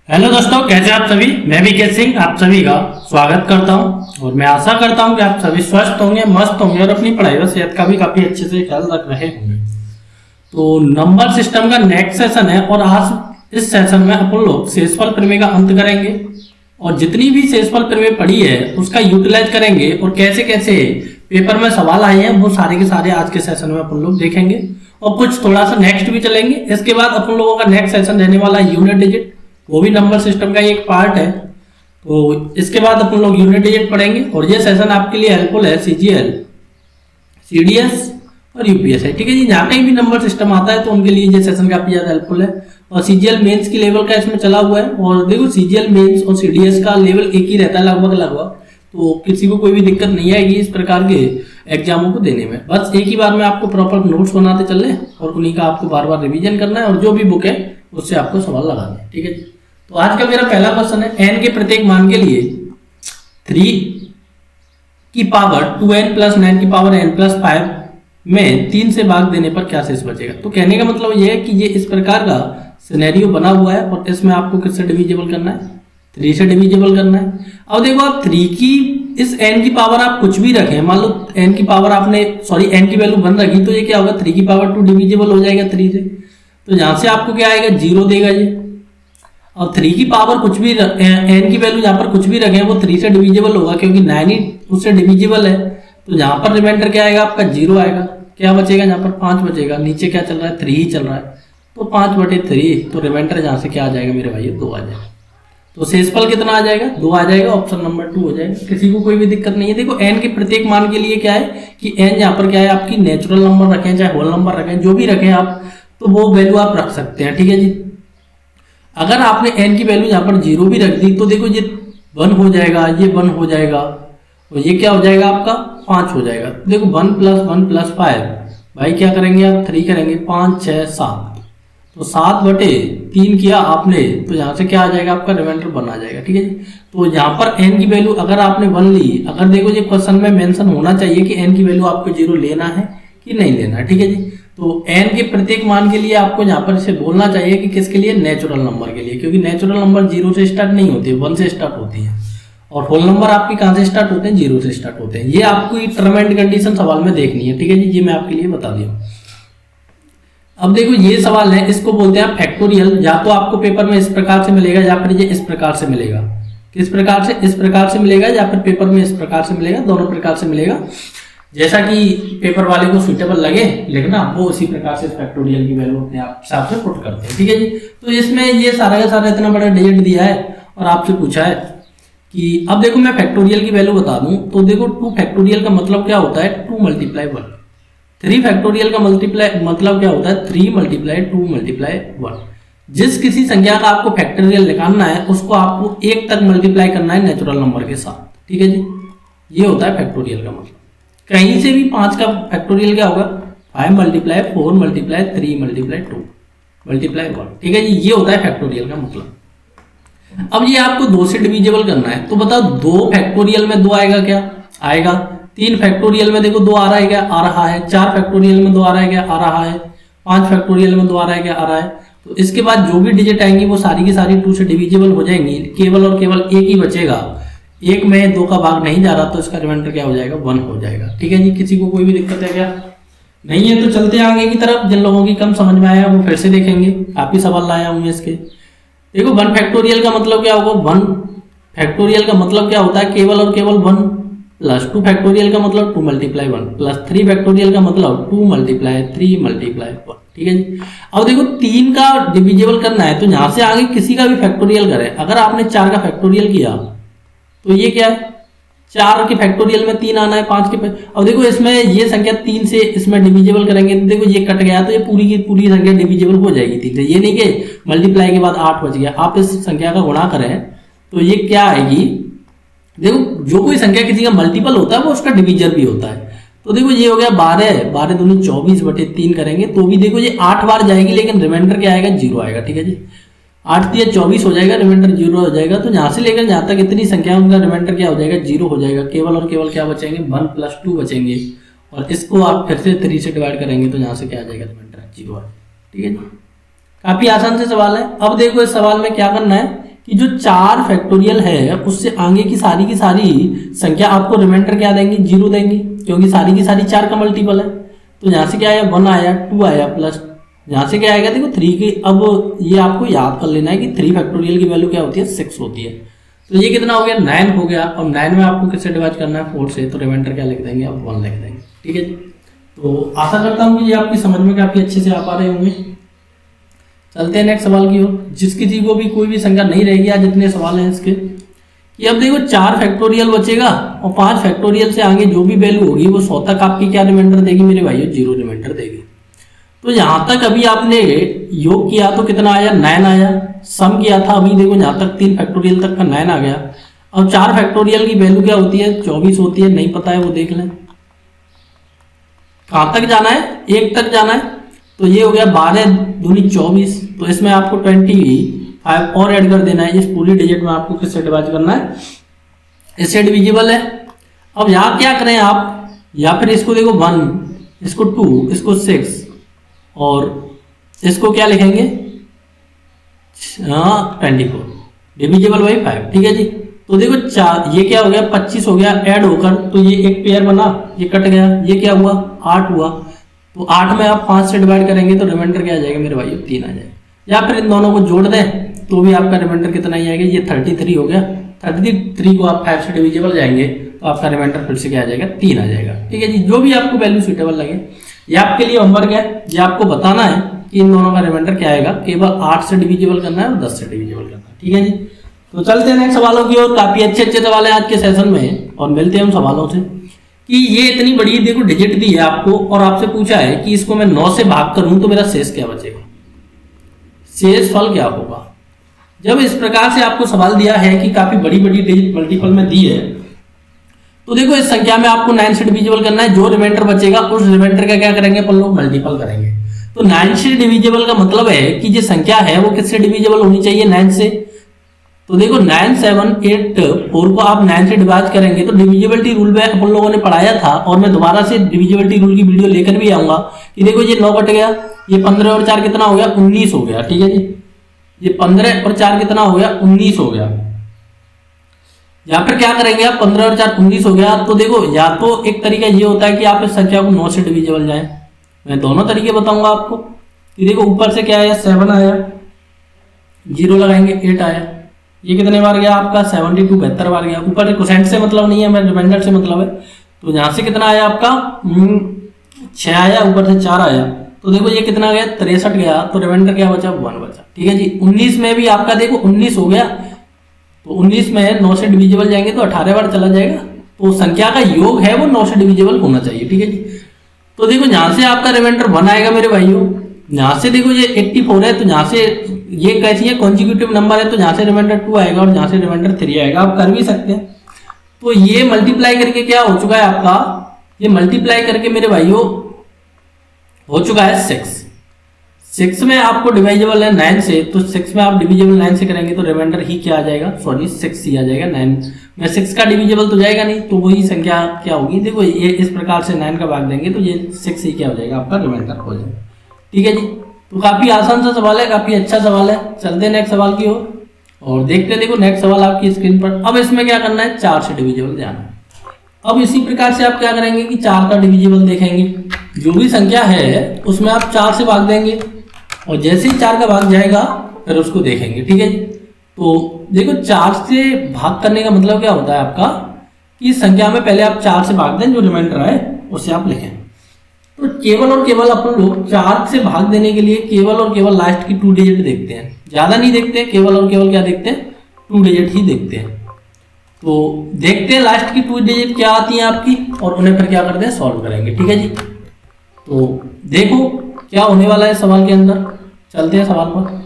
Hello दोस्तों, कैसे आप सभी। मैं विकेश सिंह आप सभी का स्वागत करता हूं और मैं आशा करता हूं कि आप सभी स्वस्थ होंगे, मस्त होंगे और अपनी पढ़ाई और सेहत का भी काफी अच्छे से ख्याल रख रहे होंगे। तो नंबर सिस्टम का नेक्स्ट सेशन है और आज इस सेशन में अपन लोग शेषफल प्रमेय का अंत करेंगे और जितनी भी शेषफल प्रमेय पढ़ी है उसका यूटिलाइज करेंगे और कैसे कैसे पेपर में सवाल आए हैं वो सारे के सारे आज के सेशन में अपन लोग देखेंगे और कुछ थोड़ा सा नेक्स्ट भी चलेंगे। इसके बाद अपन लोगों का नेक्स्ट सेशन रहने वाला है यूनिट डिजिट, वो भी नंबर सिस्टम का एक पार्ट है। तो इसके बाद अपन लोग यूनिट डिजिट पढ़ेंगे और ये सेशन आपके लिए हेल्पफुल है सीजीएल, सीडीएस और यूपीएस है। ठीक है जी, जहाँ कहीं भी नंबर सिस्टम आता है तो उनके लिए ये सेशन काफी ज्यादा हेल्पफुल है और सीजीएल मेंस की लेवल का इसमें चला हुआ है। और देखो सीजीएल मेंस और सीडीएस का लेवल एक ही रहता है लगभग, तो किसी को कोई भी दिक्कत नहीं आएगी इस प्रकार के एग्जामों को देने में। बस एक ही बार में आपको प्रॉपर नोट्स बनाते चल रहे और उन्हीं का आपको बार बार रिवीजन करना है और जो भी बुक है उससे आपको सवाल लगाने हैं। ठीक है जी, तो आज का मेरा पहला क्वेश्चन है, n के प्रत्येक मान के लिए 3 की पावर 2n प्लस 9 की पावर n प्लस 5 में 3 से भाग देने पर क्या शेष बचेगा। तो कहने का मतलब यह है कि ये इस प्रकार का सिनेरियो बना हुआ है और इसमें आपको किससे डिविजिबल करना है, 3 से डिविजिबल करना है। अब देखो आप 3 की इस n की पावर आप कुछ भी रखें, मान लो n की पावर आपने n की वैल्यू 1 रखी तो ये क्या होगा 3 की पावर 2 डिविजिबल हो जाएगा 3 से। तो यहां से आपको क्या आएगा 0 देगा ये। और 3 की पावर कुछ भी n की वैल्यू यहाँ पर कुछ भी रखें वो 3 से डिविजिबल होगा क्योंकि 9 ही उससे डिविजिबल है। तो यहाँ पर रिमाइंडर क्या आएगा आपका 0 आएगा। क्या बचेगा यहाँ पर 5 बचेगा। नीचे क्या चल रहा है 3 ही चल रहा है तो 5/3 तो रिमाइंडर यहाँ से क्या आ जाएगा मेरे भाई 2 आ जाएगा। तो शेषफल कितना आ जाएगा 2 आ जाएगा, ऑप्शन नंबर 2 हो जाएगा। किसी को कोई भी दिक्कत नहीं है। देखो n के प्रत्येक मान के लिए क्या है कि n यहाँ पर क्या है आपकी नेचुरल नंबर रखें चाहे होल नंबर रखें जो भी रखें आप तो वो वैल्यू आप रख सकते हैं। ठीक है जी, अगर आपने n की वैल्यू यहाँ पर 0 भी रख दी तो देखो ये 1 हो जाएगा, ये 1 हो जाएगा और ये क्या हो जाएगा आपका 5 हो जाएगा। देखो 1 + 1 + 5 भाई क्या करेंगे आप 3 करेंगे 5 6 7 तो 7/3 किया आपने तो यहाँ से क्या आ जाएगा आपका रिमाइंडर 1 आ जाएगा। ठीक है जी, तो यहाँ पर n की वैल्यू अगर आपने 1 ली, अगर देखो ये क्वेश्चन में मेंशन होना चाहिए कि n की वैल्यू आपको 0 लेना है कि नहीं लेना है। ठीक है जी, तो n के प्रत्येक मान के लिए आपको यहाँ पर इसे बोलना चाहिए कि किसके लिए नेचुरल नंबर के लिए, क्योंकि नेचुरल नंबर 0 से स्टार्ट नहीं होती है 1 से स्टार्ट होती है और होल नंबर आपके कहाँ से स्टार्ट होते हैं 0 से स्टार्ट होते हैं। ये आपको टर्म एंड कंडीशन सवाल में देखनी है। ठीक है जी, ये मैं आपके लिए बता दिया। अब देखो ये सवाल है, इसको बोलते हैं फैक्टोरियल। या तो आपको पेपर में इस प्रकार से मिलेगा या फिर ये इस प्रकार से मिलेगा। किस प्रकार से, इस प्रकार से मिलेगा या फिर पेपर में इस प्रकार से मिलेगा, दोनों प्रकार से मिलेगा। जैसा कि पेपर वाले को सुटेबल लगे लिखना वो उसी प्रकार से फैक्टोरियल की वैल्यू अपने आप हिसाब से पुट करते हैं। ठीक है जी, तो इसमें ये सारा का सारा इतना बड़ा डिजिट दिया है और आपसे पूछा है कि अब देखो मैं फैक्टोरियल की वैल्यू बता दूं तो देखो 2 फैक्टोरियल का मतलब क्या होता है 2 × 1। 3 फैक्टोरियल का मतलब क्या होता है 3 × 2 × 1। जिस किसी संख्या का आपको फैक्टोरियल निकालना है उसको आपको 1 तक मल्टीप्लाई करना है नेचुरल नंबर के साथ। ठीक है जी, ये होता है फैक्टोरियल का मतलब। कहीं से भी 5 का फैक्टोरियल क्या होगा 5 × 4 × 3 × 2 × 1। ठीक है जी, ये होता है फैक्टोरियल का मतलब। अब ये आपको 2 से डिविजिबल करना है तो बताओ 2 फैक्टोरियल में 2 आएगा क्या आएगा, 3 फैक्टोरियल में देखो 2 आ रहा है क्या आ रहा है, 4 फैक्टोरियल में 2 आ रहा है क्या आ रहा है, 5 फैक्टोरियल में 2 आ रहा है क्या आ रहा है। तो इसके बाद जो भी डिजिट आएंगी वो सारी की सारी 2 से डिविजिबल हो जाएंगी, केवल और केवल एक ही बचेगा। 1 में 2 का भाग नहीं जा रहा तो इसका रिमाइंडर क्या हो जाएगा 1 हो जाएगा। ठीक है जी, किसी को कोई भी दिक्कत है क्या नहीं है तो चलते हैं आगे की तरफ। जिन लोगों की कम समझ में आया वो फिर से देखेंगे, काफी सवाल लाया हूँ इसके। देखो 1 फैक्टोरियल का मतलब क्या होगा 1 फैक्टोरियल का मतलब क्या होता है केवल और केवल 1 प्लस 2 फैक्टोरियल का मतलब 2 × 1 प्लस 3 फैक्टोरियल का मतलब 2 × 3 × 1। ठीक है जी, अब देखो 3 का डिविजिबल करना है तो यहाँ से आगे किसी का भी फैक्टोरियल करें। अगर आपने 4 का फैक्टोरियल किया तो ये क्या है 4 के फैक्टोरियल में 3 आना है 5 के। अब देखो इसमें ये संख्या 3 से इसमें डिविजिबल करेंगे तो देखो ये कट गया तो ये पूरी की पूरी संख्या डिविजिबल हो जाएगी 3 से। ये नहीं कि मल्टीप्लाई के बाद 8 बच गया। आप इस संख्या का गुणा करें तो ये क्या आएगी, देखो जो कोई संख्या किसी का मल्टीपल होता है वो उसका डिविजन भी होता है। तो देखो ये हो गया 12 दूनी 24/3 करेंगे तो भी देखो ये 8 बार जाएगी लेकिन रिमाइंडर क्या आएगा 0 आएगा। ठीक है जी, 8 × 24 हो जाएगा, रिमाइंडर 0 हो जाएगा। तो यहाँ से लेकर जहाँ तक इतनी संख्या उनका रिमाइंडर क्या हो जाएगा 0 हो जाएगा। केवल और केवल क्या बचेंगे 1 + 2 बचेंगे और इसको आप फिर से 3 से डिवाइड करेंगे तो यहाँ से क्या आ जाएगा रिमाइंडर 0 है। ठीक है जी, काफी आसान से सवाल है। अब देखो इस सवाल में क्या करना है कि जो 4 फैक्टोरियल है उससे आगे की सारी संख्या आपको रिमाइंडर क्या देंगी, 0 देंगी, क्योंकि सारी की सारी 4 का मल्टीपल है। तो यहाँ से क्या आया, 1 आया, 2 आया, प्लस यहाँ से क्या आएगा, देखो 3 की। अब ये आपको याद कर लेना है कि 3 फैक्टोरियल की वैल्यू क्या होती है, 6 होती है। तो ये कितना हो गया, 9 हो गया। और 9 में आपको किससे डिवाइड करना है, 4 से, तो रिमाइंडर क्या लिख देंगे, आप 1 लिख देंगे। ठीक है जी। तो आशा करता हूँ कि ये आपकी समझ में काफी अच्छे से आ पा रहे होंगे। चलते हैं नेक्स्ट सवाल की ओर। जिस किसी को भी कोई भी संख्या नहीं रहेगी, आज जितने सवाल हैं इसके, कि अब देखो 4 फैक्टोरियल बचेगा और 5 फैक्टोरियल से आगे जो भी वैल्यू होगी वो 100 तक आपकी क्या रिमाइंडर देगी मेरे भाइयों, 0 रिमाइंडर देगी। तो यहाँ तक अभी आपने योग किया तो कितना आया, 9 आया। सम किया था अभी, देखो यहाँ तक 3 फैक्टोरियल तक का 9 आ गया। अब 4 फैक्टोरियल की वैल्यू क्या होती है, 24 होती है। नहीं पता है वो देख लें। कहाँ तक जाना है, 1 तक जाना है। तो ये हो गया 12 दूनी 24। तो इसमें आपको 25 और ऐड कर देना है। इस पूरी डिजिट में आपको किससे डिवाइड करना है, इससे डिविजिबल है। अब यहाँ क्या करें आप, या फिर इसको देखो 1, इसको 2, इसको 6 और इसको क्या लिखेंगे, 24 डिविजिबल बाई 5। ठीक है जी। तो देखो 4, ये क्या हो गया, 25 हो गया ऐड होकर, तो ये एक पेयर बना, ये कट गया, ये क्या हुआ, 8 हुआ। तो 8 में आप 5 से डिवाइड करेंगे तो रिमाइंडर क्या आ जाएगा मेरे भाई, 3 आ जाएगा। या फिर इन दोनों को जोड़ दें तो भी आपका रिमाइंडर कितना ही आएगा, ये 33 हो गया। 33 को आप 5 से डिविजिबल जाएंगे तो आपका रिमाइंडर फिर से क्या आ जाएगा, 3 आ जाएगा। ठीक है जी। जो भी आपको वैल्यू सुटेबल लगे, ये आपके लिए होमवर्क है। ये आपको बताना है कि इन दोनों का रिमाइंडर क्या आएगा। केवल 8 से डिविजिबल करना है और 10 से डिविजिबल करना है। ठीक है जी। तो चलते हैं नेक्स्ट सवालों की ओर। काफी अच्छे अच्छे सवाल है आज के सेशन में और मिलते हैं हम सवालों से। कि ये इतनी बड़ी देखो डिजिट दी है आपको और आपसे पूछा है कि इसको मैं 9 से भाग करूं तो मेरा शेष क्या बचेगा, शेष फल क्या होगा। जब इस प्रकार से आपको सवाल दिया है कि काफी बड़ी बड़ी डिजिट मल्टीपल में दी है, तो देखो इस संख्या में आपको 9 से डिविजिबल करना है। जो रिमाइंडर बचेगा उस रिमाइंडर का क्या करेंगे अपन लोग, मल्टीपल करेंगे। तो 9 से डिविजिबल का मतलब है कि जो संख्या है वो किससे डिविजिबल होनी चाहिए, 9 से। तो देखो 9, 7, 8, 4 को आप 9 से डिवाइड करेंगे तो डिविजिबिलिटी रूल में अपन लोगों ने पढ़ाया था और मैं दोबारा से डिविजिबिलिटी रूल की वीडियो लेकर भी आऊंगा। कि देखो ये 9 कट गया, ये 15 और 4 कितना हो गया, 19 हो गया। ठीक है जी। ये 15 और 4 कितना हो गया, 19 हो गया। यहाँ पर क्या करेंगे आप, 15 और 4 19 हो गया। तो देखो या तो एक तरीका ये होता है कि आप इस संख्या को 9 से डिविजिबल जाए। मैं दोनों तरीके बताऊंगा आपको। कि देखो ऊपर से क्या आया, 7 आया, 0 लगाएंगे, 8 आया। ये कितने बार गया आपका, 72 72 बार गया। ऊपर कोसेंट से मतलब नहीं है, मैं रिमाइंडर से मतलब है। तो यहाँ से कितना आया आपका, 6 आया, ऊपर से 4 आया। तो देखो ये कितना गया, 63 गया। तो रिमाइंडर क्या बचा, 1 बचा। ठीक है जी। 19 में भी आपका देखो 19 हो गया। तो 19 में 9 से डिविजिबल जाएंगे तो 18 बार चला जाएगा। तो संख्या का योग है वो 9 से डिविजिबल होना चाहिए। ठीक है जी। तो देखो यहाँ से आपका रिमाइंडर 1 आएगा मेरे भाइयों। यहाँ से देखो ये 84 है, तो यहाँ से ये कैसी है, कॉन्जिक्यूटिव नंबर है, तो यहाँ से रिमाइंडर 2 आएगा और यहाँ से रिमाइंडर 3 आएगा। आप कर भी सकते हैं। तो ये मल्टीप्लाई करके क्या हो चुका है आपका, ये मल्टीप्लाई करके मेरे भाइयों हो चुका है 6 में आपको डिवाइजेबल है 9 से। तो 6 में आप डिविजिबल 9 से करेंगे तो रिमाइंडर ही क्या आ जाएगा, सॉरी 6 ही आ जाएगा। 9 में 6 का डिविजिबल तो जाएगा नहीं, तो वही संख्या क्या होगी, देखो ये इस प्रकार से 9 का भाग देंगे तो ये 6 ही क्या हो जाएगा, आपका रिमाइंडर हो जाएगा। ठीक है जी। तो काफी आसान सा सवाल है, काफी अच्छा सवाल है। चलते हैं नेक्स्ट सवाल की ओर और देखते हैं। देखो नेक्स्ट सवाल आपकी स्क्रीन पर। अब इसमें क्या करना है, 4 से डिविजिबल जाना है। अब इसी प्रकार से आप क्या करेंगे कि 4 का डिविजिबल देखेंगे। जो भी संख्या है उसमें आप 4 से भाग देंगे और जैसे ही 4 का भाग जाएगा फिर उसको देखेंगे। ठीक है जी। तो देखो 4 से भाग करने का मतलब क्या होता है आपका, कि इस संख्या में पहले आप 4 से भाग दें, जो रिमाइंडर आए उसे आप लिखें। तो केवल और केवल अपन लोग 4 से भाग देने के लिए केवल और केवल लास्ट की 2 डिजिट देखते हैं, ज्यादा नहीं देखते। केवल और केवल क्या देखते हैं, 2 डिजिट ही देखते हैं। तो देखते हैं लास्ट की 2 डिजिट क्या आती हैं आपकी और उन्हें फिर क्या करते हैं, सॉल्व करेंगे। ठीक है जी। तो देखो क्या होने वाला है सवाल के अंदर। चलते हैं सवाल पर।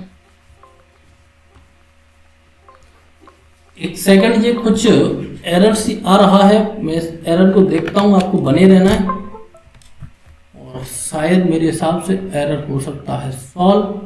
एक सेकंड, ये कुछ एरर सी आ रहा है, मैं इस एरर को देखता हूं। आपको बने रहना है और शायद मेरे हिसाब से एरर हो सकता है सॉल्व।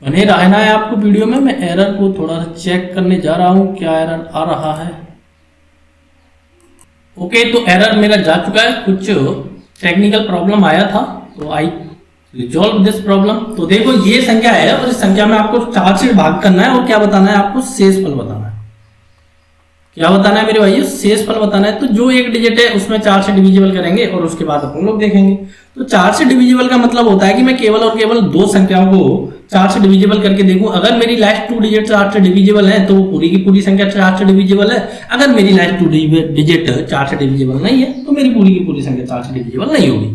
बने रहना है आपको वीडियो में। मैं एरर को थोड़ा सा चेक करने जा रहा हूं, क्या एरर आ रहा है। ओके, तो एरर मेरा जा चुका है, कुछ टेक्निकल प्रॉब्लम आया था, तो आई रिजॉल्व दिस प्रॉब्लम। तो देखो ये संख्या है और इस संख्या में आपको 4 से भाग करना है और क्या बताना है आपको, शेषफल बताना है। क्या बताना है मेरे भाइयों, शेषफल बताना है। तो जो एक डिजिट है उसमें 4 से डिविजिबल करेंगे और उसके बाद अपन लोग देखेंगे। तो 4 से डिविजिबल का मतलब होता है कि मैं केवल और केवल 2 संख्याओं को 4 से डिविजिबल करके देखूं। अगर मेरी लास्ट 2 डिजिट 4 से डिविजिबल है तो वो पूरी की पूरी संख्या 4 से डिविजिबल है। अगर मेरी लास्ट 2 डिजिट 4 से डिविजिबल नहीं है तो मेरी पूरी की पूरी संख्या 4 से डिविजिबल नहीं होगी।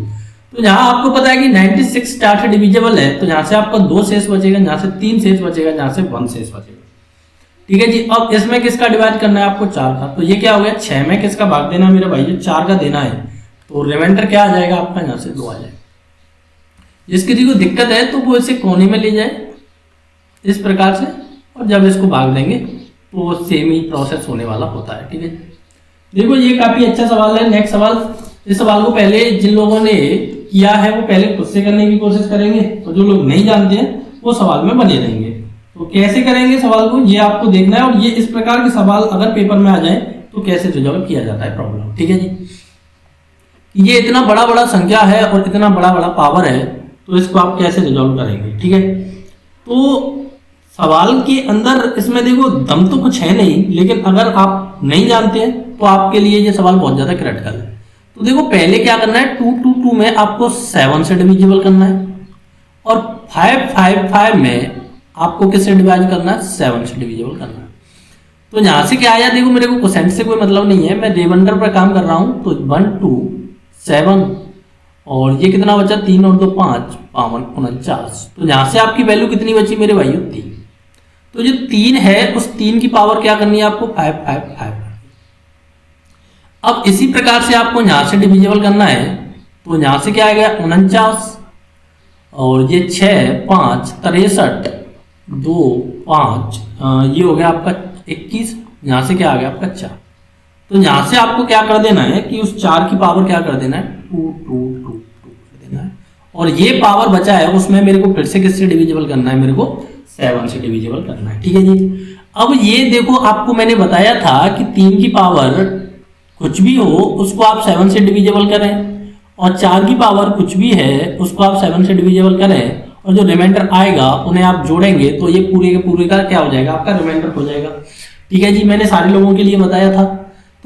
तो यहाँ आपको पता है कि 96 4 से डिविजिबल है, तो यहाँ से आपका 2 शेष बचेगा, यहाँ से 3 शेष बचेगा, यहाँ से 1 शेष बचेगा। ठीक है जी। अब इसमें किसका डिवाइड करना है आपको, 4 का। तो ये क्या हो गया, 6 में किसका भाग देना है मेरे भाई, 4 का देना है। तो रिमाइंडर क्या आ जाएगा आपका, यहाँ से 2 आ जाएगा। जिस किसी को दिक्कत है तो वो इसे कोने में ले जाए इस प्रकार से, और जब इसको भाग देंगे तो वो सेम ही प्रोसेस होने वाला होता है। ठीक है, देखो ये काफी अच्छा सवाल है। नेक्स्ट सवाल, इस सवाल को पहले जिन लोगों ने किया है वो पहले खुद से करने की कोशिश करेंगे, और जो लोग नहीं जानते हैं वो सवाल में बने रहेंगे। तो कैसे करेंगे सवाल को, ये आपको देखना है। और ये इस प्रकार के सवाल अगर पेपर में आ जाए तो कैसे रिजॉल्व किया जाता है प्रॉब्लम। ठीक है जी। ये इतना बड़ा बड़ा संख्या है और इतना बड़ा बड़ा पावर है, तो इसको आप कैसे रिजॉल्व करेंगे। ठीक है, तो सवाल के अंदर इसमें देखो दम तो कुछ है नहीं, लेकिन अगर आप नहीं जानते हैं तो आपके लिए ये सवाल बहुत ज्यादा क्रिटिकल है। तो देखो पहले क्या करना है, 2 2 2 में आपको 7 से डिविजिबल करना है, और 5 5 5 में आपको किससे डिवाइड करना है, 7 से डिविजिबल करना है। तो यहां से क्या आया, देखो मेरे को कोसेंट से कोई मतलब नहीं है, मैं रिमाइंडर पर काम कर रहा हूं। तो 1 2 7 और ये कितना बचा, 3 और 2 5 5 49। तो यहां से आपकी वैल्यू कितनी बची मेरे भाइयों, 3। तो जो 3 है उस 3 की पावर क्या करनी है आपको, 5 5 5। अब इसी प्रकार से आपको यहां से डिविजिबल करना है। तो यहां से क्या आएगा, 49 और ये 6 5 63 2 5, ये हो गया आपका 21। यहां से क्या आ गया आपका 4। तो यहां से आपको क्या कर देना है कि उस 4 की पावर क्या कर देना है, 2 2 2 2 कर देना है। और ये पावर बचा है उसमें मेरे को फिर से किससे डिविजिबल करना है, मेरे को 7 से डिविजिबल करना है। ठीक है जी। अब ये देखो आपको मैंने बताया था कि 3 की पावर कुछ भी हो उसको आप 7 से डिविजिबल करें, और 4 की पावर कुछ भी है उसको आप 7 से डिविजिबल करें, और जो रिमाइंडर आएगा उन्हें आप जोड़ेंगे तो ये पूरे के पूरे का क्या हो जाएगा, आपका रिमाइंडर हो जाएगा। ठीक है जी, मैंने सारे लोगों के लिए बताया था।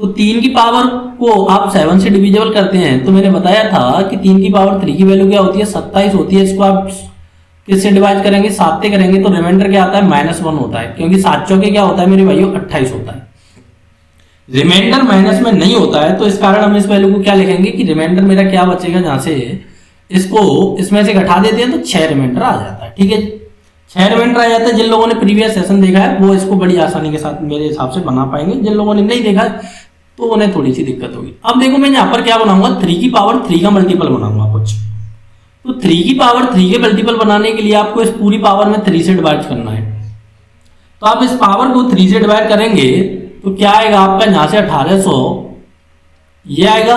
तो 3 की पावर को आप 7 से डिविजिबल करते हैं, तो मैंने बताया था कि 3 की पावर 3 की वैल्यू क्या होती है, 27 होती है। इसको आप किससे डिवाइड करेंगे, 7 से करेंगे, तो रिमाइंडर क्या आता है, -1 होता है, क्योंकि 7 चौके क्या होता है मेरे भाइयों, 28 होता है। रिमाइंडर माइनस में नहीं होता है, तो इस कारण हम इस वैल्यू को क्या लिखेंगे कि रिमाइंडर मेरा क्या बचेगा, जहां से इसको इसमें से घटा देते हैं तो 6 रिमाइंडर आ जाता है। ठीक है, 6 रिमाइंडर आ जाता है। जिन लोगों ने प्रीवियस सेशन देखा है वो इसको बड़ी आसानी के साथ मेरे हिसाब से बना पाएंगे, जिन लोगों ने नहीं देखा है तो उन्हें थोड़ी सी दिक्कत होगी। अब देखो मैं यहाँ पर क्या बनाऊंगा, 3 की पावर 3 का मल्टीपल बनाऊंगा कुछ। तो 3 की पावर 3 के मल्टीपल बनाने के लिए आपको इस पूरी पावर में 3 से डिवाइड करना है। तो आप इस पावर को 3 से डिवाइड करेंगे तो क्या आएगा आपका, यहाँ से 1800 ये आएगा,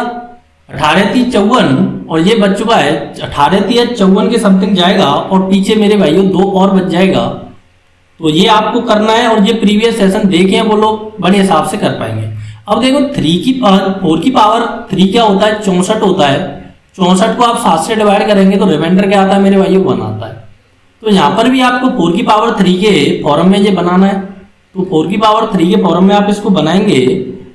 18 3 54, और ये बच चुका है 18 3 54 के समथिंग जाएगा, और पीछे मेरे भाइयों 2 और बच जाएगा। तो ये आपको करना है, और ये प्रीवियस सेशन देखे वो लोग बड़े हिसाब से कर पाएंगे। अब देखो 4 की पावर 3 क्या होता है, 64 होता है। 64 को आप 7 से डिवाइड करेंगे तो रिमाइंडर क्या आता है मेरे भाइयों, 1 आता है। तो यहाँ पर भी आपको 4 की पावर 3 के फॉर्म में ये बनाना है। तो 4 की पावर 3 के फॉर्म में आप इसको बनाएंगे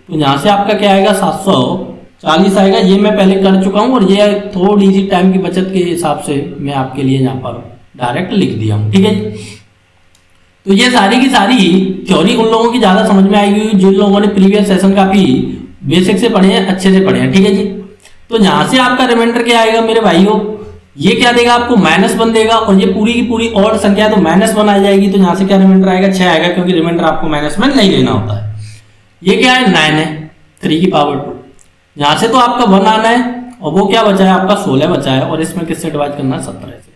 तो यहाँ से आपका क्या आएगा, 740 आएगा। ये मैं पहले कर चुका हूँ, और ये थोड़ी सी टाइम की बचत के हिसाब से मैं आपके लिए यहाँ पर डायरेक्ट लिख दिया हूँ। ठीक है, तो ये सारी की सारी थ्योरी उन लोगों की ज्यादा समझ में आएगी जिन लोगों ने प्रीवियस सेशन काफी बेसिक से पढ़े हैं, अच्छे से पढ़े हैं। ठीक है जी। तो यहाँ से आपका रिमाइंडर क्या आएगा मेरे भाइयों, ये क्या देगा आपको, -1 देगा, और ये पूरी की पूरी और संख्या तो -1 आ जाएगी। तो यहाँ से क्या रिमाइंडर आएगा, 6 आएगा, क्योंकि रिमाइंडर आपको -1 नहीं लेना होता है। ये क्या है, 9 है, 3 की पावर 2। यहाँ से तो आपका 1 आना है, और वो क्या बचा है आपका, 16 बचा है, और इसमें किससे डिवाइड करना है, 17 से।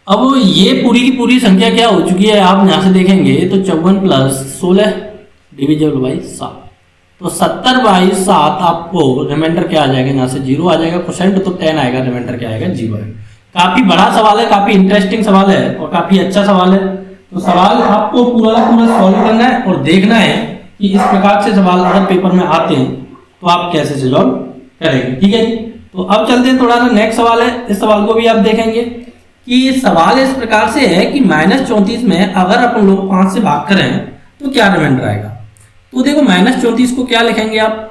अब ये पूरी की पूरी संख्या क्या हो चुकी है, आप यहाँ से देखेंगे तो 54 + 16 डिविजिबल बाई 7। तो 70/7 आपको रिमाइंडर क्या आ जाएगा, यहाँ से 0 आ जाएगा, क्वोशेंट तो 10 आएगा, रिमाइंडर क्या आएगा, 0 है। काफी बड़ा सवाल है, काफी इंटरेस्टिंग सवाल है, और काफी अच्छा सवाल है। तो सवाल आपको पूरा पूरा सॉल्व करना है और देखना है कि इस प्रकार से सवाल अगर पेपर में आते हैं तो आप कैसे से सॉल्व करेंगे। ठीक है जी, तो अब चलते हैं थोड़ा सा नेक्स्ट सवाल है, इस सवाल को भी आप देखेंगे कि सवाल इस प्रकार से है कि -34 में अगर अपन लोग 5 से भाग करें तो क्या रिमाइंडर आएगा। तो देखो -34 को क्या लिखेंगे आप,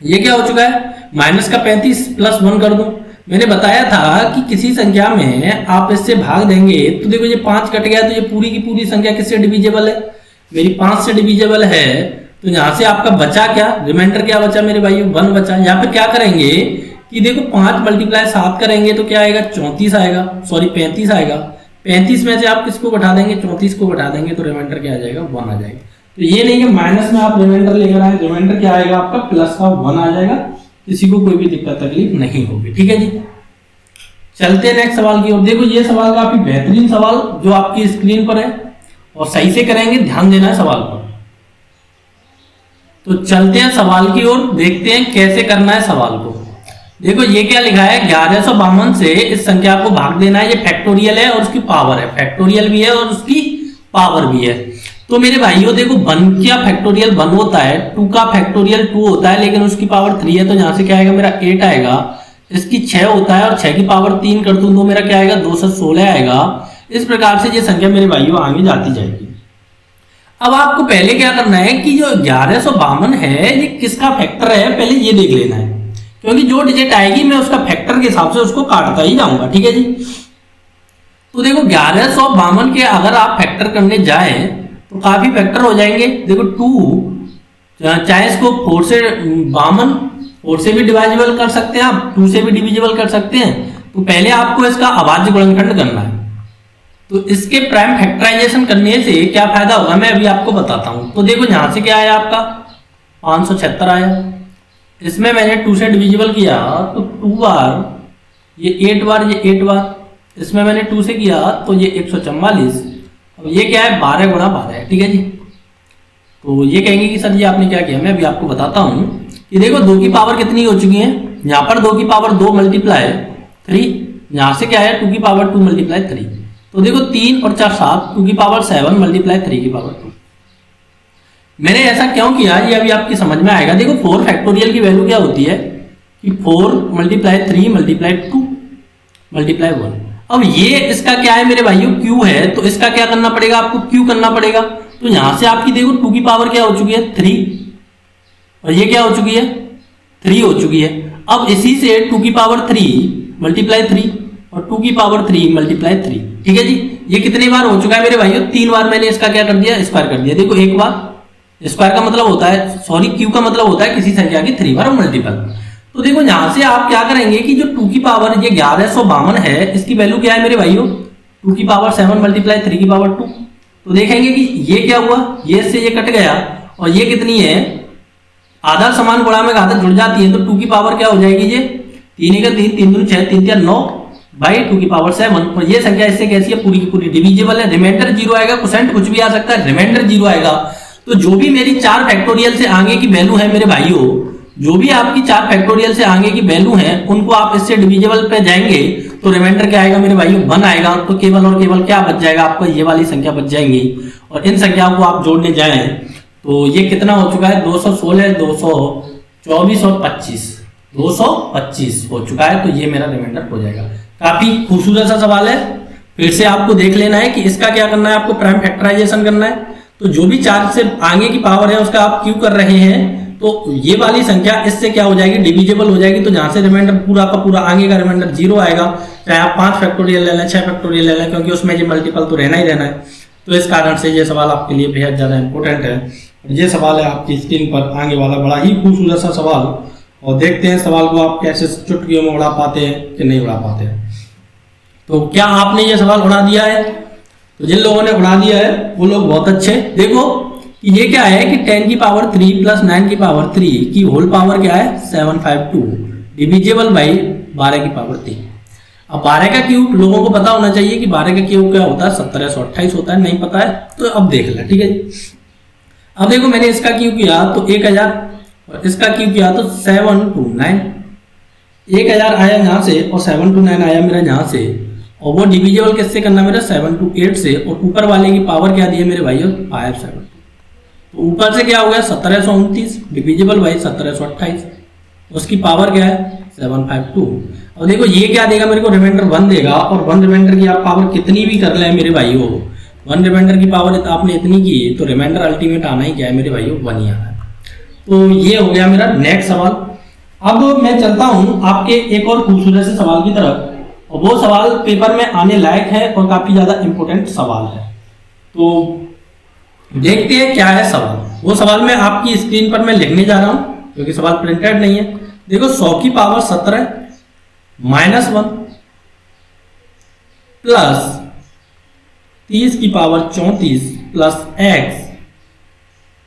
ये क्या हो चुका है, माइनस का 35 प्लस 1 कर दूं। मैंने बताया था कि किसी संख्या में आप इससे भाग देंगे तो देखो ये 5 कट गया तो ये पूरी की पूरी संख्या किससे डिविजिबल है, मेरी 5 से डिविजिबल है। तो यहाँ से आपका बचा क्या, रिमाइंडर क्या बचा मेरे भाई, 1 बचा। यहाँ पे क्या करेंगे कि देखो 5 × 7 करेंगे तो क्या आएगा, 34 आएगा, सॉरी 35 आएगा। 35 में से आप किसको बढ़ा देंगे, 34 को बढ़ा देंगे तो रिमाइंडर क्या आ जाएगा, 1 आ जाएगा। तो ये नहीं कि माइनस में आप रिमाइंडर लेकर आए, रिमाइंडर क्या आएगा आपका प्लस का 1 आ जाएगा, किसी को कोई भी दिक्कत तकलीफ नहीं होगी। ठीक है जी, चलते हैं नेक्स्ट सवाल की ओर। देखो ये सवाल काफी बेहतरीन सवाल जो आपकी स्क्रीन पर है और सही से करेंगे, ध्यान देना है सवाल पर। तो चलते हैं सवाल की ओर, देखते हैं कैसे करना है सवाल को। देखो ये क्या लिखा है, 1152 से इस संख्या को भाग देना है। ये फैक्टोरियल है और उसकी पावर है, फैक्टोरियल भी है और उसकी पावर भी है। तो मेरे भाइयों देखो 1 का फैक्टोरियल 1 होता है, 2 का फैक्टोरियल 2 होता है, लेकिन उसकी पावर 3 है तो यहां से क्या आएगा मेरा 8 आएगा। इसकी 6 होता है और 6 की पावर 3 कर दूं तो मेरा क्या आएगा 216 आएगा। इस प्रकार से ये संख्या मेरे भाइयों आगे जाती जाएगी। अब आपको पहले क्या करना है कि जो 1152 है ये किसका फैक्टर है पहले ये देख लेना है, क्योंकि जो डिजिट आएगी मैं उसका फैक्टर के हिसाब से उसको काटता ही जाऊंगा। ठीक है जी, तो देखो 1152 के अगर आप फैक्टर करने जाए तो काफी फैक्टर हो जाएंगे। देखो 2 चाहे इसको 4 से 52 4 से भी डिवाइजिबल कर सकते हैं आप, 2 से भी डिविजिबल कर सकते हैं। तो पहले आपको इसका अभाज्य गुणनखंड करना है। तो इसके प्राइम फैक्टराइजेशन करने से क्या फायदा होगा मैं अभी आपको बताता हूं। तो देखो यहां से क्या आया आपका 576 आया, इसमें मैंने 2 से डिविजिबल किया तो 2 बार, ये 8 बार, ये 8 बार, इसमें मैंने 2 से किया तो ये 144। अब ये क्या है 12 × 12 है। ठीक है जी, तो ये कहेंगे कि सर जी आपने क्या किया, मैं अभी आपको बताता हूं कि देखो 2 की पावर कितनी हो चुकी है, यहाँ पर 2 की पावर 2 × 3, यहाँ से क्या है 2 की पावर 2 × 3। तो देखो 3 और 4 7, 2 की पावर 7 × 3 की पावर 2। मैंने ऐसा क्यों किया ये अभी आपकी समझ में आएगा। देखो 4 फैक्टोरियल की वैल्यू क्या होती है कि 4 × 3 × 2 × 1। अब ये इसका क्या है मेरे भाइयों Q है, तो इसका क्या करना पड़ेगा आपको, Q करना पड़ेगा। तो यहां से आपकी देखो 2 की पावर क्या हो चुकी है 3, और ये क्या हो चुकी है 3 हो चुकी है। अब इसी से 2 की पावर 3 × 3 और 2 की पावर 3 × 3। ठीक है जी, ये कितने बार हो चुका है मेरे भाइयों, 3 बार मैंने इसका क्या कर दिया, स्क्वायर कर दिया। देखो एक बार, स्क्वायर का मतलब होता है, सॉरी Q का मतलब होता है किसी संख्या की 3 बार मल्टीपल। तो देखो यहां से आप क्या करेंगे कि जो 2 की पावर ये 1152 है, इसकी वैल्यू क्या है मेरे भाइयों 2 की पावर 7 × 3 की पावर 2। तो देखेंगे कि ये क्या हुआ, ये इससे ये कट गया, और ये कितनी है, आधा समान गुणा में आधा जुड़ जाती है। तो 2 की पावर क्या हो जाएगी, ये 3 का 3, 3 दूनी 6, 3 3 9 बाई 2 की पावर 7। और ये संख्या इससे कैसी है, पूरी की पूरी डिविजिबल है। रिमाइंडर 0 आएगा, कोसेंट कुछ भी आ सकता है, रिमाइंडर 0 आएगा। तो जो भी मेरी 4 फैक्टोरियल से आगे की वैल्यू है मेरे भाइयों, जो भी आपकी 4 फैक्टोरियल से आगे की वैल्यू है उनको आप इससे डिविजिबल पे जाएंगे तो रिमाइंडर क्या आएगा मेरे भाइयों 1 आएगा। तो केवल और केवल क्या बच जाएगा आपको, ये वाली संख्या बच जाएंगी। और इन संख्याओं को आप जोड़ने जाएं तो ये कितना हो चुका है 216, 224 और 25, 225 हो चुका है। तो ये मेरा रिमाइंडर हो जाएगा। काफी खूबसूरत सा सवाल है, फिर से आपको देख लेना है कि इसका क्या करना है, आपको प्राइम फैक्टराइजेशन करना है। तो जो भी 4 से आगे की पावर है उसका आप क्यू कर रहे हैं, तो ये वाली संख्या इससे क्या हो जाएगी, डिविजिबल हो जाएगी। तो जहां से रिमाइंडर पूरा का पूरा आगे का रिमाइंडर 0 आएगा, चाहे आप 5 फैक्टोरियल ले लें, 6 फैक्टोरियल ले लें, क्योंकि उसमें ये मल्टीपल तो रहना ही रहना है। तो इस कारण से ये सवाल आपके लिए बेहद ज्यादा इंपॉर्टेंट है। ये सवाल है आपकी स्क्रीन पर आगे वाला, बड़ा ही खूबसूरत सा सवाल। और देखते हैं सवाल को आप कैसे चुटकियों में उड़ा पाते हैं कि नहीं उड़ा पाते हैं। तो क्या आपने ये सवाल उड़ा दिया है? तो जिन लोगों ने उड़ा दिया है वो लोग बहुत अच्छे। देखो ये क्या है कि 10 की पावर 3 प्लस 9 की पावर 3 की होल पावर क्या है 752 डिविजिबल बाई 12 की पावर 3। अब 12 का क्यूब लोगों को पता होना चाहिए कि 12 का क्यूब क्या होता है 1728 होता है। नहीं पता है तो अब देख लें, ठीक है जी। अब देखो मैंने इसका क्यूब किया तो 1000 और इसका क्यूब किया तो 729। 1000 आया यहाँ से और 729 आया मेरा यहाँ से, और वो डिविजिबल किससे करना मेरा 728 से, और ऊपर वाले की पावर क्या दी है मेरे भाइयों 572। तो ऊपर से क्या हो गया 1729 डिविजिबल बाई 1728, उसकी पावर क्या है 752। अब देखो ये क्या देगा मेरे को, रिमाइंडर 1 देगा, और 1 रिमाइंडर की आप पावर कितनी भी कर ले मेरे भाइयों, 1 रिमाइंडर की पावर आपने इतनी की तो रिमाइंडर अल्टीमेट आना ही क्या है मेरे भाइयों, 1 ही आना है। तो ये हो गया मेरा नेक्स्ट सवाल। अब मैं चलता हूं आपके एक और खूबसूरत से सवाल की तरफ, और वो सवाल पेपर में आने लायक है और काफी ज्यादा इंपॉर्टेंट सवाल है। तो देखते हैं क्या है सवाल। वो सवाल मैं आपकी स्क्रीन पर मैं लिखने जा रहा हूं क्योंकि सवाल प्रिंटेड नहीं है। देखो 100 की पावर 17 -1 प्लस 30 की पावर 34 प्लस x,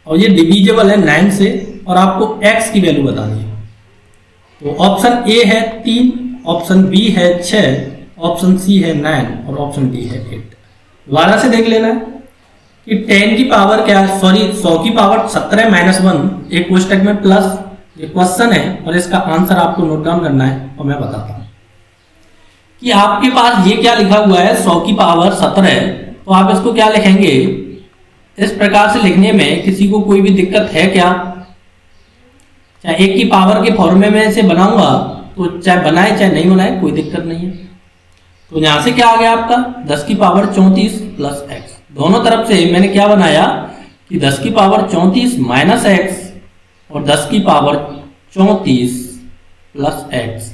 और ये डिविजिबल है 9 से, और आपको x की वैल्यू बतानी है। तो ऑप्शन ए है 3, ऑप्शन बी है 6, ऑप्शन सी है 9 और ऑप्शन डी है 8। दोबारा से देख लेना है कि 10 की पावर क्या है, सॉरी 100 की पावर 17 -1 एक क्वेश्चन में प्लस, ये क्वेश्चन है और इसका आंसर आपको नोट डाउन करना है और मैं बताता हूं कि आपके पास ये क्या लिखा हुआ है 100 की पावर 17, तो आप इसको क्या लिखेंगे, इस प्रकार से लिखने में किसी को कोई भी दिक्कत है क्या? चाहे 1 की पावर के फॉर्मे में इसे बनाऊंगा तो चाहे बनाए चाहे नहीं बनाए कोई दिक्कत नहीं है। तो यहां से क्या आ गया आपका 10 की पावर 34 प्लस x, दोनों तरफ से मैंने क्या बनाया कि 10 की पावर 34 माइनस x और 10 की पावर 34 प्लस x,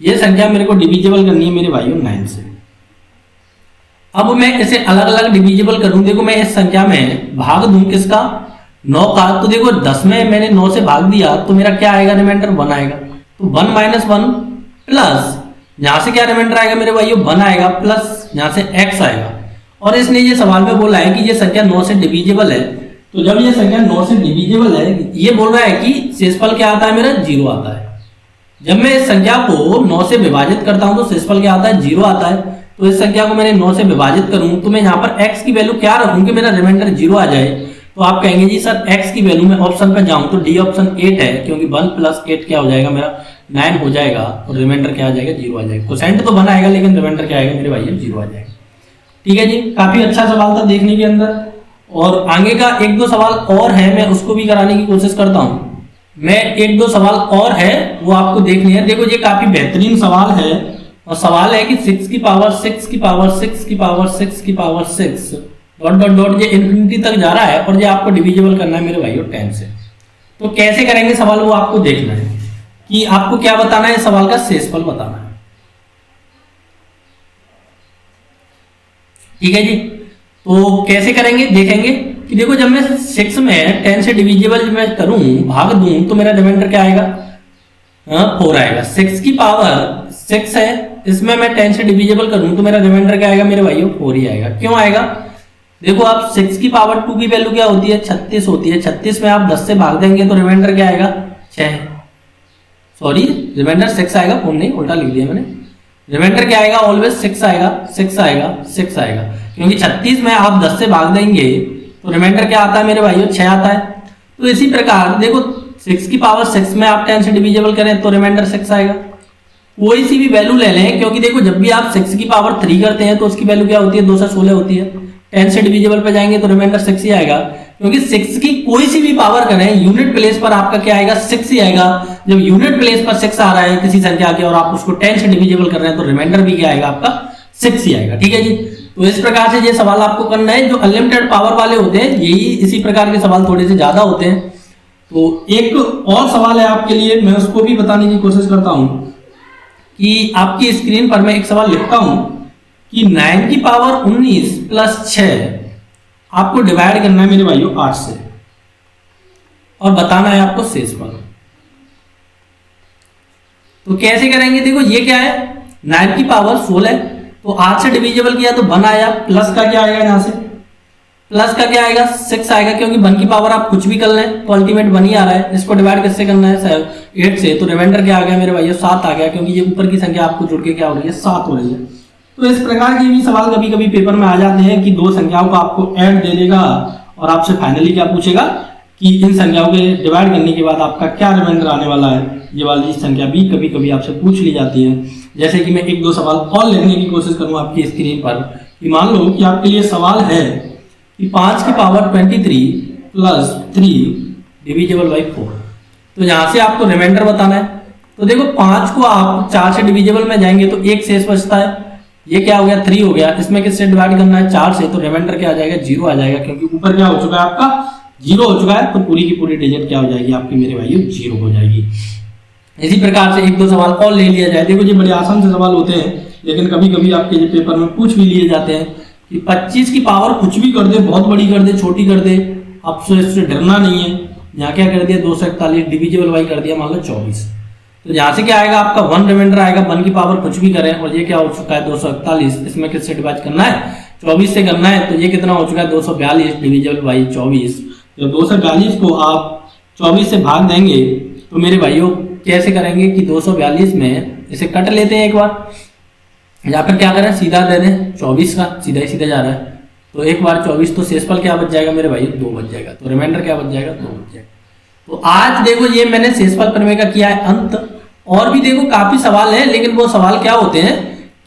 ये संख्या मेरे को डिविजिबल करनी है मेरे भाइयों 9 से। अब मैं इसे अलग अलग डिविजिबल करूं, देखो मैं इस संख्या में भाग दूं किसका, 9 का, तो देखो 10 में मैंने 9 से भाग दिया तो मेरा क्या आएगा, रिमाइंडर 1 आएगा। तो 1 -1 प्लस यहां से क्या रिमाइंडर आएगा मेरे भाइयों 1 आएगा, प्लस यहां से x आएगा। और इसने ये सवाल में बोला है कि ये संख्या 9 से डिविजिबल है, तो जब ये संख्या 9 से डिविजिबल है, ये बोल रहा है कि शेषफल क्या आता है मेरा 0 आता है। जब मैं इस संख्या को 9 से विभाजित करता हूं तो शेषफल क्या आता है 0 आता है। तो इस संख्या को मैंने 9 से विभाजित करूं तो मैं यहाँ पर x की वैल्यू क्या रखूं कि मेरा रिमाइंडर 0 आ जाए। तो आप कहेंगे जी सर x की वैल्यू में ऑप्शन पर जाऊं तो डी ऑप्शन 8 है, क्योंकि 1 प्लस 8 क्या हो जाएगा मेरा 9 हो जाएगा और रिमाइंडर क्या आ जाएगा 0 आ जाएगा। क्वोशेंट तो 1 आएगा लेकिन रिमाइंडर क्या आएगा मेरे भाई 0 आ जाएगा। ठीक है जी, काफी अच्छा सवाल था देखने के अंदर, और आगे का 1-2 सवाल और है, मैं उसको भी कराने की कोशिश करता हूँ। मैं 1-2 सवाल और है वो आपको देखनी है। देखो ये काफी बेहतरीन सवाल है, और सवाल है कि 6 की पावर 6 की पावर 6 की पावर 6 की पावर 6 डॉट डॉट डॉट, ये इन्फिनिटी तक जा रहा है और ये आपको डिविजिबल करना है मेरे भाइयों 10 से। तो कैसे करेंगे सवाल वो आपको देखना है कि आपको क्या बताना है, सवाल का शेषफल बताना है। ठीक है जी, तो कैसे करेंगे देखेंगे कि देखो जब मैं 6 में 10 से डिविजिबल मैं करूं, भाग दूं, तो मेरा रिमाइंडर क्या आएगा 4 आएगा। 6 की पावर 6 है, इसमें मैं 10 से डिविजिबल करूं तो मेरा रिमाइंडर क्या आएगा मेरे भाइयों 4 ही आएगा। क्यों आएगा, देखो आप 6 की पावर 2 की वैल्यू क्या होती है 36 होती है, 36 में आप 10 से भाग देंगे तो रिमाइंडर क्या आएगा 6, सॉरी रिमाइंडर 6 आएगा, 4 नहीं उल्टा लिख दिया मैंने। रिमाइंडर क्या आएगा ऑलवेज 6 आएगा, 6 आएगा, 6 आएगा, क्योंकि 36 में आप 10 से भाग देंगे तो रिमाइंडर क्या आता है मेरे भाइयों 6 आता है। तो इसी प्रकार देखो 6 की पावर 6 में आप 10 से डिविजिबल करें तो रिमाइंडर 6 आएगा। कोई सी भी वैल्यू ले लें, क्योंकि देखो जब भी आप 6 की पावर 3 करते हैं तो उसकी वैल्यू क्या होती है 2 से 16 होती है। 10 से डिविजिबल पे जाएंगे तो रिमाइंडर 6 ही आएगा, क्योंकि 6 की कोई सी भी पावर करें यूनिट प्लेस पर आपका क्या आएगा 6 ही आएगा। जब यूनिट प्लेस पर 6 आ रहा है किसी संख्या के और आप उसको 10 से डिविजिबल कर रहे हैं तो रिमाइंडर भी क्या आएगा आपका 6 ही आएगा। ठीक है जी, तो इस प्रकार से ये सवाल आपको करना है। जो अनलिमिटेड पावर वाले होते हैं यही इसी प्रकार के सवाल थोड़े से ज्यादा होते हैं। तो एक और सवाल है आपके लिए, मैं उसको भी बताने की कोशिश करता हूं कि आपकी स्क्रीन पर मैं एक सवाल लिखता हूं कि 9 की पावर 19 प्लस 6 आपको डिवाइड करना है मेरे भाइयों 8 से, और बताना है आपको शेषफल। तो कैसे करेंगे, देखो ये क्या है 9 की पावर 16, तो 8 से डिविजिबल किया तो 1 आया, प्लस का क्या आएगा यहां से, प्लस का क्या आएगा 6 आएगा, क्योंकि 1 की पावर आप कुछ भी कर लें तो अल्टीमेट 1 ही आ रहा है। इसको डिवाइड किससे करना है 8 से, तो रिमाइंडर क्या आ गया मेरे भाइयों 7 आ गया, क्योंकि ये ऊपर की संख्या आपको जुड़ के क्या हो रही है 7 हो रही है। तो इस प्रकार के भी सवाल कभी कभी पेपर में आ जाते हैं कि 2 संख्याओं का आपको ऐड दे देगा और आपसे फाइनली क्या पूछेगा कि इन संख्याओं के डिवाइड करने के बाद आपका क्या रिमाइंडर आने वाला है। ये वाली संख्या भी कभी कभी आपसे पूछ ली जाती है। जैसे कि मैं 1-2 सवाल और लिखने की कोशिश करूंगा आपकी स्क्रीन पर कि मान लो कि आपके लिए सवाल है कि 5 की पावर 23 प्लस 3 डिविजिबल बाई 4। तो यहाँ से आपको रिमाइंडर बताना है। तो देखो 5 को आप 4 से डिविजिबल में जाएंगे तो एक शेष बचता है, ये क्या हो गया 3 हो गया। इसमें किससे डिवाइड करना है 4 से, तो रिमाइंडर क्या आ जाएगा 0 आ जाएगा, क्योंकि ऊपर क्या हो चुका है आपका 0 हो चुका है। तो पूरी की पूरी डिजिट क्या हो जाएगी आपकी मेरे भाइयों 0 हो जाएगी। इसी प्रकार से एक दो सवाल और ले लिया जाए। देखो ये बड़े आसान से सवाल होते हैं, लेकिन कभी कभी आपके पेपर में पूछ भी लिए जाते हैं कि 25 की पावर कुछ भी कर दे, बहुत बड़ी कर दे, छोटी कर दे, आपसे इससे डरना नहीं है। यहाँ क्या कर दिया 241 डिविजिबल बाई कर दिया मान लो 24। तो यहाँ से क्या आएगा आपका 1 रिमाइंडर आएगा, 1 की पावर कुछ भी करें, और ये क्या हो चुका है 241। इसमें किससे डिवाइड करना है 24 से करना है, तो ये कितना हो चुका है 242 डिविजिबल बाई 24। तो 242 को आप 24 से भाग देंगे तो मेरे भाइयों कैसे करेंगे कि 242 में इसे कट लेते हैं एक बार, या फिर क्या करें सीधा दे दें 24 का, सीधा ही सीधा जा रहा है। तो एक बार 24 तो शेषफल क्या बच जाएगा मेरे भाई 2 बच जाएगा, तो रिमाइंडर क्या बच जाएगा 2 बच जाएगा। तो आज देखो ये मैंने शेषफल प्रमेय का किया है अंत। और भी देखो काफी सवाल है, लेकिन वो सवाल क्या होते हैं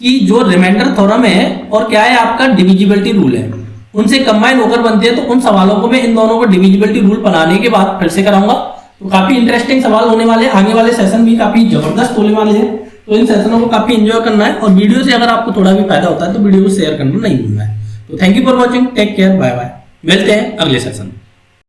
कि जो रिमाइंडर थ्योरम है और क्या है आपका डिविजिबिलिटी रूल है, उनसे कंबाइन होकर बनते हैं। तो उन सवालों को मैं इन दोनों को डिविजिबिलिटी रूल बनाने के बाद फिर से कराऊंगा। तो काफी इंटरेस्टिंग सवाल होने वाले, आगे वाले सेशन भी काफी जबरदस्त होने वाले हैं। तो इन सेशनों को काफी एंजॉय करना है, और वीडियो से अगर आपको थोड़ा भी फायदा होता है तो वीडियो को शेयर करना नहीं भूलना है। तो thank you for watching, take care, bye bye, मिलते हैं अगले सेशन।